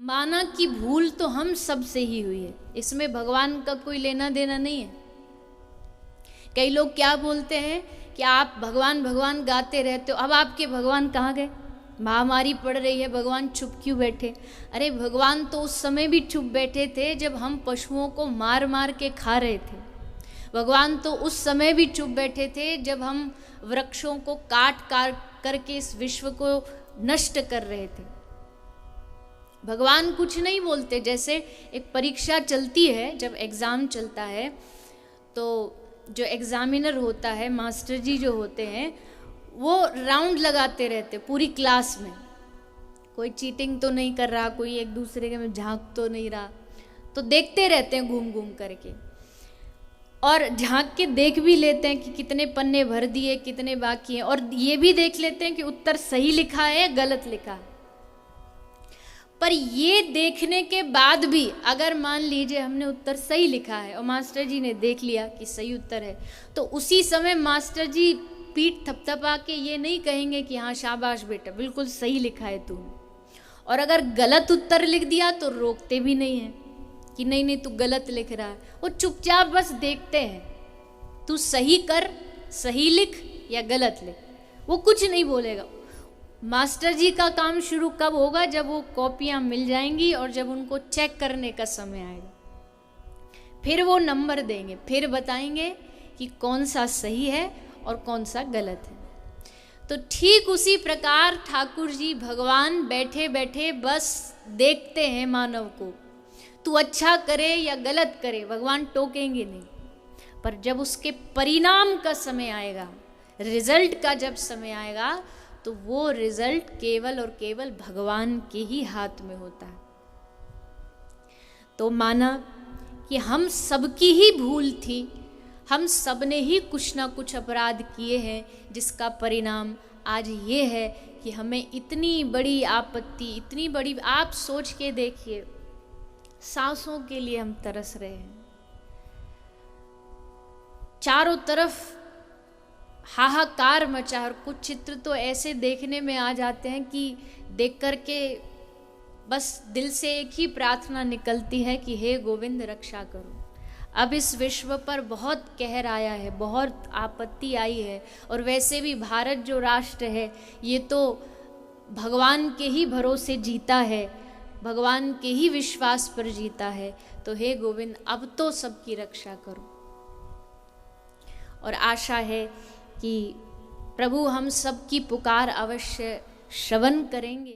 माना कि भूल तो हम सब से ही हुई है, इसमें भगवान का कोई लेना देना नहीं है। कई लोग क्या बोलते हैं कि आप भगवान भगवान गाते रहते हो, अब आपके भगवान कहाँ गए? महामारी पड़ रही है, भगवान चुप क्यों बैठे? अरे भगवान तो उस समय भी चुप बैठे थे जब हम पशुओं को मार मार के खा रहे थे। भगवान तो उस समय भी चुप बैठे थे जब हम वृक्षों को काट काट करके इस विश्व को नष्ट कर रहे थे। भगवान कुछ नहीं बोलते। जैसे एक परीक्षा चलती है, जब एग्ज़ाम चलता है तो जो एग्ज़ामिनर होता है, मास्टर जी जो होते हैं, वो राउंड लगाते रहते पूरी क्लास में, कोई चीटिंग तो नहीं कर रहा, कोई एक दूसरे के में झांक तो नहीं रहा, तो देखते रहते हैं घूम घूम करके, और झांक के देख भी लेते हैं कि कितने पन्ने भर दिए, कितने बाकी हैं, और ये भी देख लेते हैं कि उत्तर सही लिखा है या गलत लिखा है। पर ये देखने के बाद भी अगर मान लीजिए हमने उत्तर सही लिखा है और मास्टर जी ने देख लिया कि सही उत्तर है, तो उसी समय मास्टर जी पीठ थपथपा के ये नहीं कहेंगे कि हाँ शाबाश बेटा बिल्कुल सही लिखा है तूने, और अगर गलत उत्तर लिख दिया तो रोकते भी नहीं हैं कि नहीं नहीं तू गलत लिख रहा है। वो चुपचाप बस देखते हैं, तू सही कर, सही लिख या गलत लिख, वो कुछ नहीं बोलेगा। मास्टर जी का काम शुरू कब होगा? जब वो कॉपियाँ मिल जाएंगी और जब उनको चेक करने का समय आएगा, फिर वो नंबर देंगे, फिर बताएंगे कि कौन सा सही है और कौन सा गलत है। तो ठीक उसी प्रकार ठाकुर जी भगवान बैठे बैठे बस देखते हैं मानव को, तू अच्छा करे या गलत करे, भगवान टोकेंगे नहीं। पर जब उसके परिणाम का समय आएगा, रिजल्ट का जब समय आएगा, तो वो रिजल्ट केवल और केवल भगवान के ही हाथ में होता है। तो माना कि हम सबकी ही भूल थी, हम सब ने ही कुछ ना कुछ अपराध किए हैं, जिसका परिणाम आज ये है कि हमें इतनी बड़ी आपत्ति, इतनी बड़ी, आप सोच के देखिए, सांसों के लिए हम तरस रहे हैं, चारों तरफ हाहाकार मचा। और कुछ चित्र तो ऐसे देखने में आ जाते हैं कि देख करके बस दिल से एक ही प्रार्थना निकलती है कि हे गोविंद रक्षा करो। अब इस विश्व पर बहुत कहर आया है, बहुत आपत्ति आई है, और वैसे भी भारत जो राष्ट्र है ये तो भगवान के ही भरोसे जीता है, भगवान के ही विश्वास पर जीता है। तो हे गोविंद अब तो सबकी रक्षा करो। और आशा है कि प्रभु हम सब की पुकार अवश्य श्रवण करेंगे।